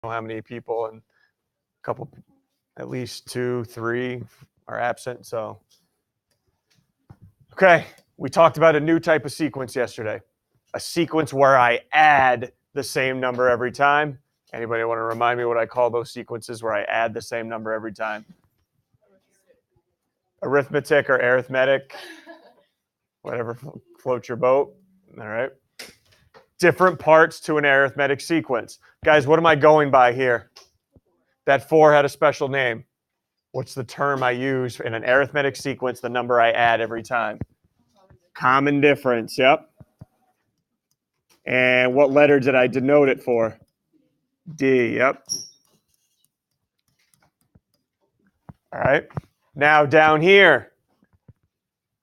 know how many people, and a couple, at least 2, 3 are absent. So, okay, we talked about a new type of sequence yesterday, a sequence where I add the same number every time. Anybody want to remind me what I call those sequences where I add the same number every time? Arithmetic or arithmetic, whatever floats your boat. All right. Different parts to an arithmetic sequence. Guys, what am I going by here? That 4 had a special name. What's the term I use in an arithmetic sequence, the number I add every time? Common difference, yep. And what letter did I denote it for? D, yep. All right. Now down here,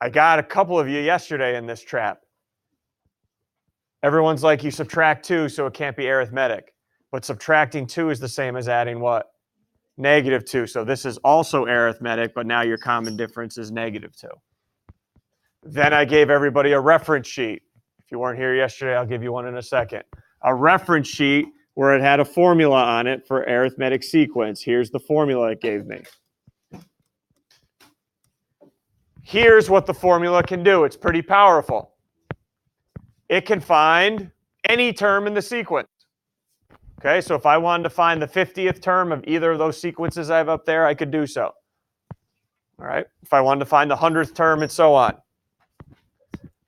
I got a couple of you yesterday in this trap. Everyone's like, you subtract 2, so it can't be arithmetic. But subtracting 2 is the same as adding what? -2. So this is also arithmetic, but now your common difference is -2. Then I gave everybody a reference sheet. If you weren't here yesterday, I'll give you one in a second. A reference sheet where it had a formula on it for arithmetic sequence. Here's the formula it gave me. Here's what the formula can do. It's pretty powerful. It can find any term in the sequence. Okay, so if I wanted to find the 50th term of either of those sequences I have up there, I could do so. All right, if I wanted to find the 100th term and so on.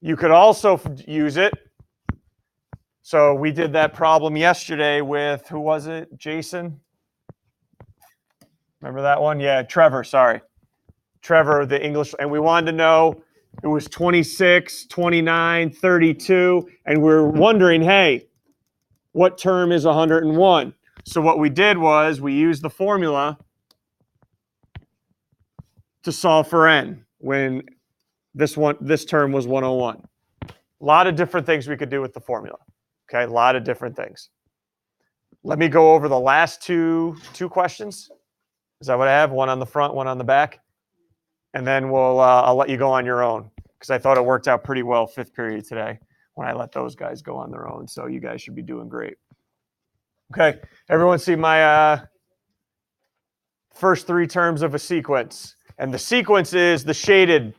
You could also use it. So we did that problem yesterday with, who was it? Jason? Remember that one? Yeah, Trevor, sorry. Trevor, the English, and we wanted to know, it was 26, 29, 32, and we're wondering, hey, what term is 101? So what we did was we used the formula to solve for n when this term was 101. A lot of different things we could do with the formula. Okay, a lot of different things. Let me go over the last two questions. Is that what I have? One on the front, one on the back. And then I'll let you go on your own, because I thought it worked out pretty well 5th period today when I let those guys go on their own. So you guys should be doing great. Okay, everyone see my first 3 terms of a sequence. And the sequence is the shaded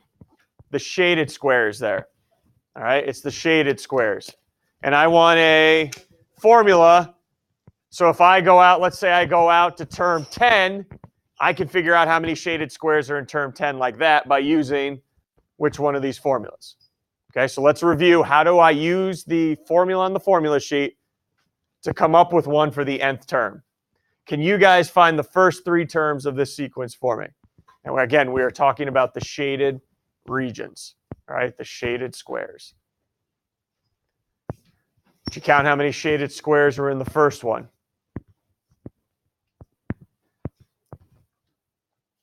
squares there. All right, it's the shaded squares. And I want a formula. So if I go out, let's say I go out to term 10, I can figure out how many shaded squares are in term 10 like that by using which one of these formulas. Okay, so let's review. How do I use the formula on the formula sheet to come up with one for the nth term? Can you guys find the first 3 terms of this sequence for me? And again, we are talking about the shaded regions, all right, the shaded squares. Did you count how many shaded squares were in the first one?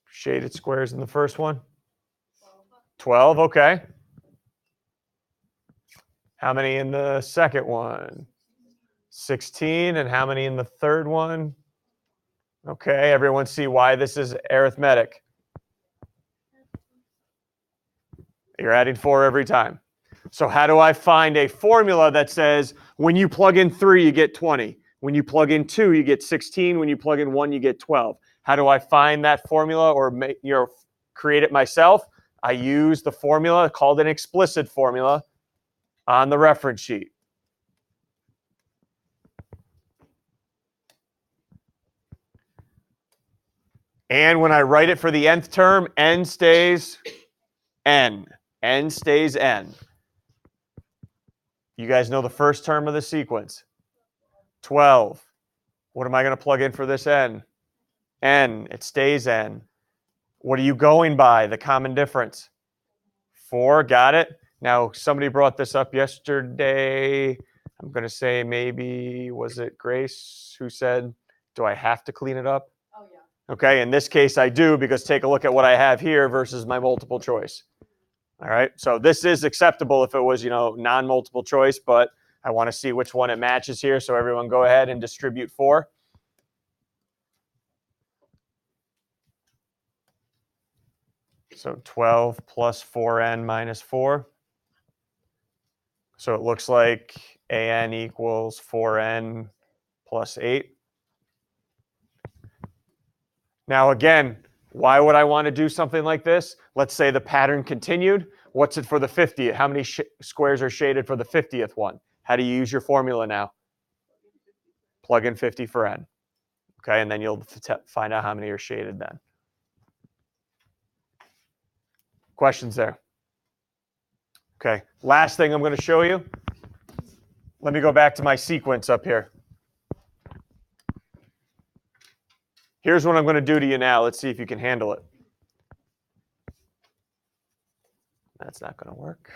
Shaded squares in the first one? 12, okay. How many in the second one? 16. And how many in the third one? Okay, everyone see why this is arithmetic. You're adding 4 every time. So how do I find a formula that says when you plug in 3, you get 20. When you plug in 2, you get 16. When you plug in 1, you get 12. How do I find that formula or create it myself? I use the formula called an explicit formula on the reference sheet. And when I write it for the nth term, n stays n. N stays n. You guys know the first term of the sequence. 12. What am I going to plug in for this n? N. It stays n. What are you going by? The common difference. 4. Got it? Now, somebody brought this up yesterday. I'm going to say maybe, was it Grace who said, do I have to clean it up? Oh, yeah. Okay, in this case, I do, because take a look at what I have here versus my multiple choice. All right, so this is acceptable if it was, non-multiple choice, but I want to see which one it matches here. So everyone go ahead and distribute 4. So 12 plus 4n minus 4. So it looks like an equals 4n plus 8. Now again, why would I want to do something like this? Let's say the pattern continued. What's it for the 50th? How many squares are shaded for the 50th one? How do you use your formula now? Plug in 50 for n. Okay, and then you'll find out how many are shaded then. Questions there? Okay, last thing I'm going to show you. Let me go back to my sequence up here. Here's what I'm going to do to you now. Let's see if you can handle it. That's not going to work.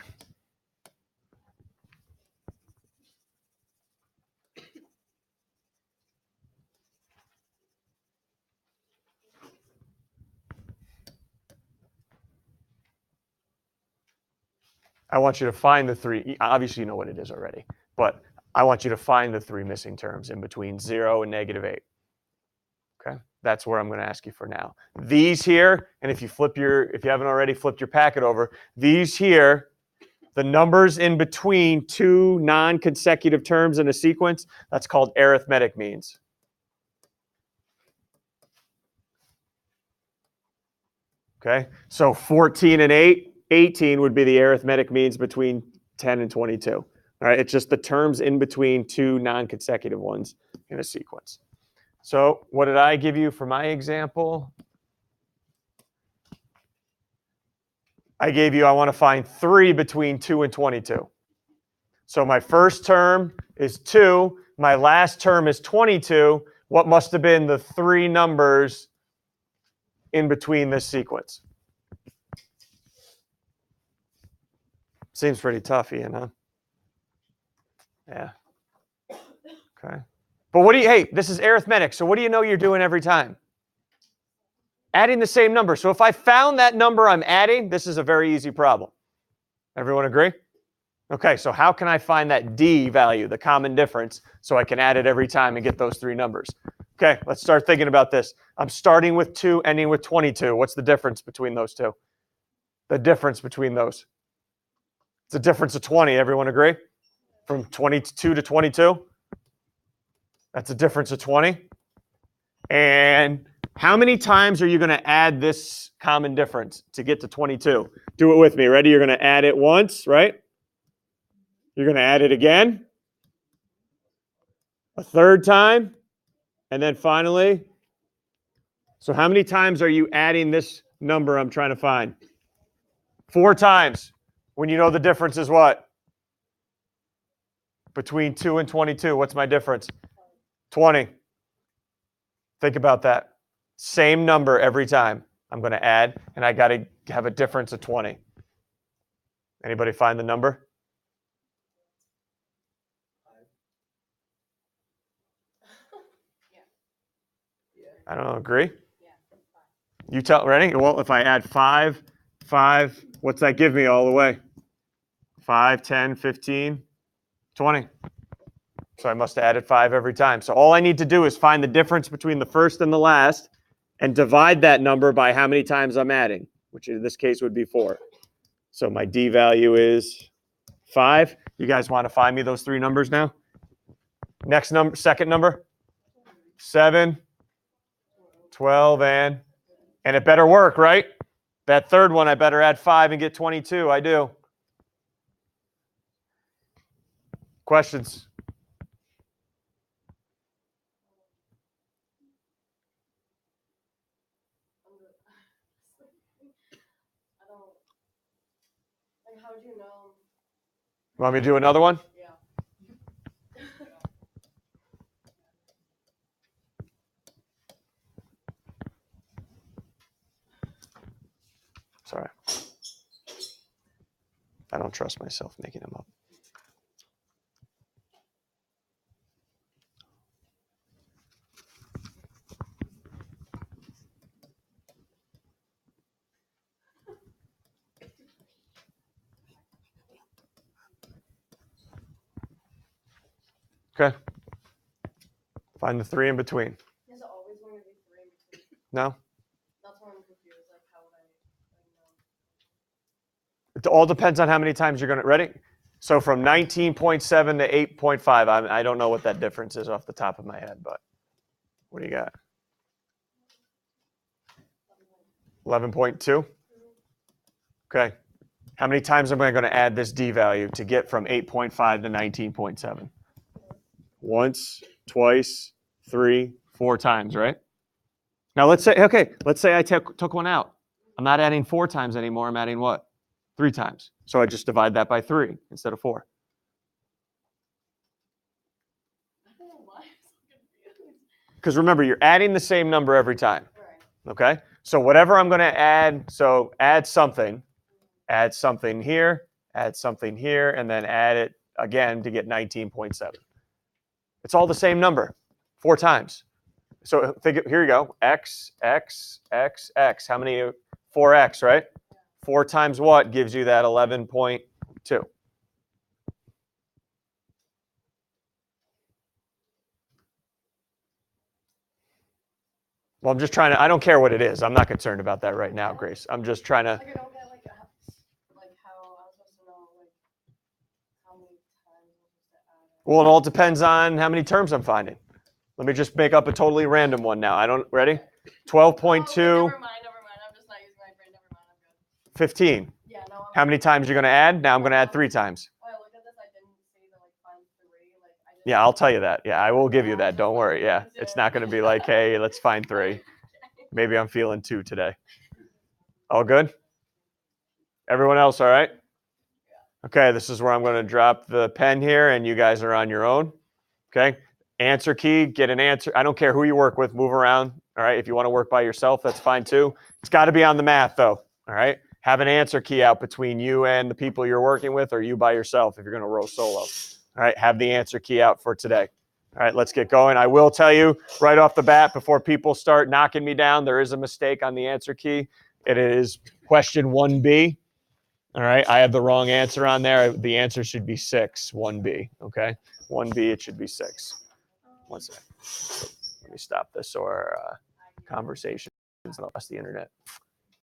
I want you to find the three. Obviously, you know what it is already, but I want you to find the three missing terms in between 0 and -8. Okay, that's where I'm going to ask you for now. These here, and if you haven't already flipped your packet over, these here, the numbers in between two non-consecutive terms in a sequence, that's called arithmetic means. Okay, so 14 and 18 would be the arithmetic means between 10 and 22. All right, it's just the terms in between two non-consecutive ones in a sequence. So what did I give you for my example? I gave you, I want to find 3 between 2 and 22. So my first term is 2. My last term is 22. What must have been the 3 numbers in between this sequence? Seems pretty tough, Ian, huh? Yeah. Okay. But hey, this is arithmetic, so what do you know you're doing every time? Adding the same number. So if I found that number I'm adding, this is a very easy problem. Everyone agree? Okay, so how can I find that D value, the common difference, so I can add it every time and get those 3 numbers? Okay, let's start thinking about this. I'm starting with 2, ending with 22. What's the difference between those two? The difference between those. It's a difference of 20. Everyone agree? From 22 to 22? That's a difference of 20. And how many times are you going to add this common difference to get to 22? Do it with me. Ready? You're going to add it once, right? You're going to add it again. A third time. And then finally. So how many times are you adding this number I'm trying to find? 4 times. When you know the difference is what? Between 2 and 22. What's my difference? 20. Think about that. Same number every time I'm going to add, and I got to have a difference of 20. Anybody find the number? I don't know. Agree? You tell. Ready? Well, if I add 5, what's that give me all the way? 5, 10, 15, 20. So I must have added 5 every time. So all I need to do is find the difference between the first and the last and divide that number by how many times I'm adding, which in this case would be 4. So my D value is 5. You guys want to find me those 3 numbers now? Next number, second number? 7, 12, and it better work, right? That third one, I better add 5 and get 22. I do. Questions? How would you know? Want me to do another one? Yeah. Sorry. I don't trust myself making them up. Okay. Find the 3 in between. Is it always going to be 3 in between? No. That's why I'm confused. Like, how would I know? It all depends on how many times you're going to. Ready? So from 19.7 to 8.5, I don't know what that difference is off the top of my head, but what do you got? 11.2. Okay. How many times am I going to add this d value to get from 8.5 to 19.7? Once, twice, 3, 4 times, right? Now let's say I took one out. I'm not adding 4 times anymore. I'm adding what? 3 times. So I just divide that by 3 instead of 4. Because remember, you're adding the same number every time. Okay? So whatever I'm going to add, so add something here, and then add it again to get 19.7. It's all the same number, 4 times. So here you go, x, x, x, x. How many? 4x, right? 4 times what gives you that 11.2? Well, I'm just trying to, I don't care what it is. I'm not concerned about that right now, Grace. I'm just trying to. Like I don't get like how I was supposed to know like how many times I'm supposed to add it. Well, it all depends on how many terms I'm finding. Let me just make up a totally random one now. Ready? 12.2. Oh, okay, never mind. I'm just not using my brain. Never mind, I'm good. 15. Yeah, no. How many times are you going to add? Now I'm going to add 3 times. Oh, look at this. I didn't see the find 3. Yeah, I'll tell you that. Yeah, I will give you that. Don't worry. Yeah, it's not going to be like, hey, let's find 3. Maybe I'm feeling 2 today. All good? Everyone else all right? Okay, this is where I'm going to drop the pen here, and you guys are on your own. Okay? Answer key, get an answer. I don't care who you work with, move around. All right? If you want to work by yourself, that's fine too. It's got to be on the math, though. All right? Have an answer key out between you and the people you're working with, or you by yourself if you're going to row solo. All right? Have the answer key out for today. All right, let's get going. I will tell you right off the bat, before people start knocking me down, there is a mistake on the answer key. It is question 1B. All right, I have the wrong answer on there. The answer should be 6, 1B. Okay, 1B, it should be 6. One second. Let me stop this or conversations lost the internet.